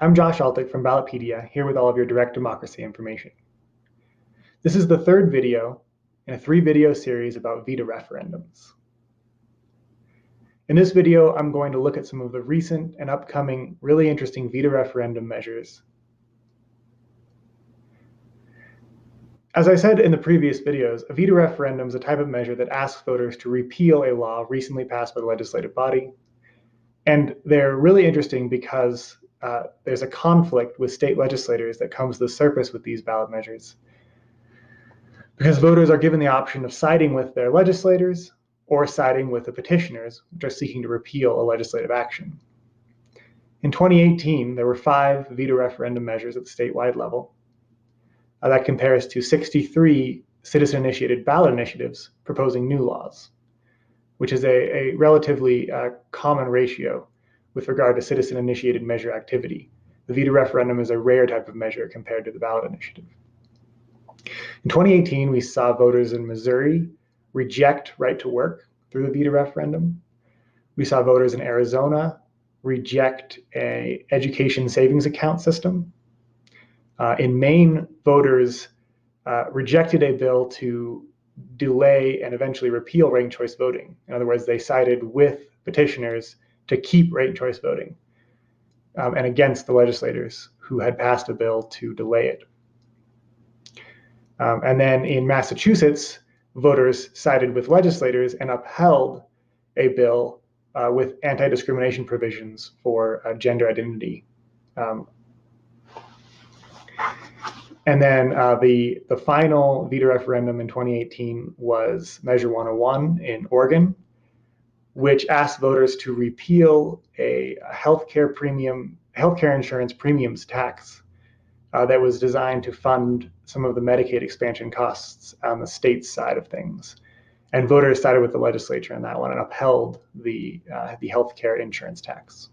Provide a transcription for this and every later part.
I'm Josh Altic from Ballotpedia, here with all of your direct democracy information. This is the third video in a 3-video series about veto referendums. In this video, I'm going to look at some of the recent and upcoming really interesting veto referendum measures. As I said in the previous videos, a veto referendum is a type of measure that asks voters to repeal a law recently passed by the legislative body. And they're really interesting because there's a conflict with state legislators that comes to the surface with these ballot measures. Because voters are given the option of siding with their legislators or siding with the petitioners, which are seeking to repeal a legislative action. In 2018, there were 5 veto referendum measures at the statewide level. That compares to 63 citizen-initiated ballot initiatives proposing new laws, which is a relatively common ratio with regard to citizen-initiated measure activity. The veto referendum is a rare type of measure compared to the ballot initiative. In 2018, we saw voters in Missouri reject right to work through the veto referendum. We saw voters in Arizona reject an education savings account system. In Maine, voters rejected a bill to delay and eventually repeal ranked choice voting. In other words, they sided with petitioners to keep ranked choice voting and against the legislators who had passed a bill to delay it. And then in Massachusetts, voters sided with legislators and upheld a bill with anti-discrimination provisions for gender identity. And then the final veto referendum in 2018 was Measure 101 in Oregon, which asked voters to repeal a healthcare insurance premiums tax that was designed to fund some of the Medicaid expansion costs on the state side of things. And voters sided with the legislature on that one and upheld the healthcare insurance tax.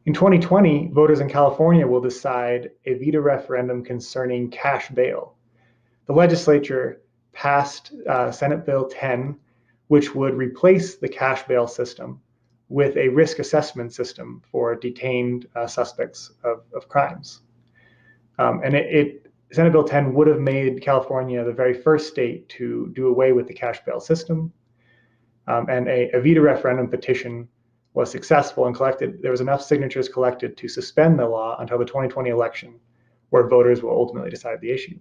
In 2020, voters in California will decide a veto referendum concerning cash bail. The legislature passed Senate Bill 10, which would replace the cash bail system with a risk assessment system for detained suspects of crimes. Senate Bill 10 would have made California the very first state to do away with the cash bail system. And a veto referendum petition was successful and there was enough signatures collected to suspend the law until the 2020 election, where voters will ultimately decide the issue.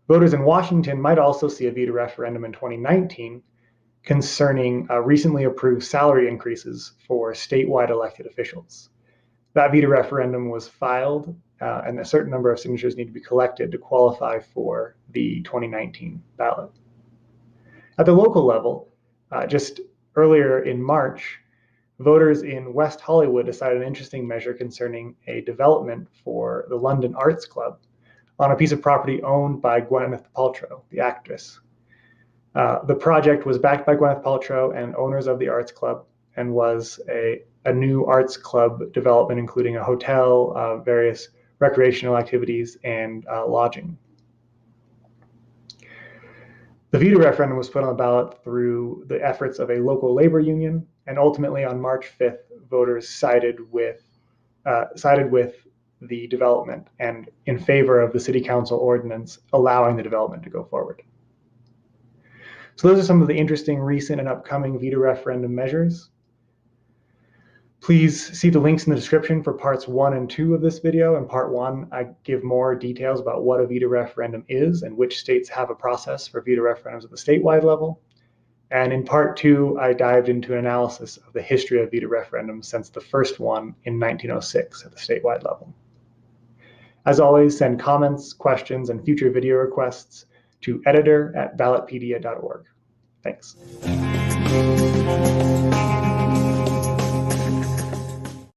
Voters in Washington might also see a veto referendum in 2019 concerning recently approved salary increases for statewide elected officials. That veto referendum was filed, and a certain number of signatures need to be collected to qualify for the 2019 ballot. At the local level, just earlier in March, voters in West Hollywood decided an interesting measure concerning a development for the London Arts Club on a piece of property owned by Gwyneth Paltrow, the actress. The project was backed by Gwyneth Paltrow and owners of the Arts Club and was a new arts club development, including a hotel, various recreational activities, and lodging. The veto referendum was put on the ballot through the efforts of a local labor union, and ultimately on March 5th, voters sided with the development and in favor of the city council ordinance allowing the development to go forward. So those are some of the interesting recent and upcoming veto referendum measures. Please see the links in the description for parts 1 and 2 of this video. In part 1, I give more details about what a veto referendum is and which states have a process for veto referendums at the statewide level. And in part 2, I dived into an analysis of the history of veto referendums since the first one in 1906 at the statewide level. As always, send comments, questions, and future video requests to editor@ballotpedia.org. Thanks.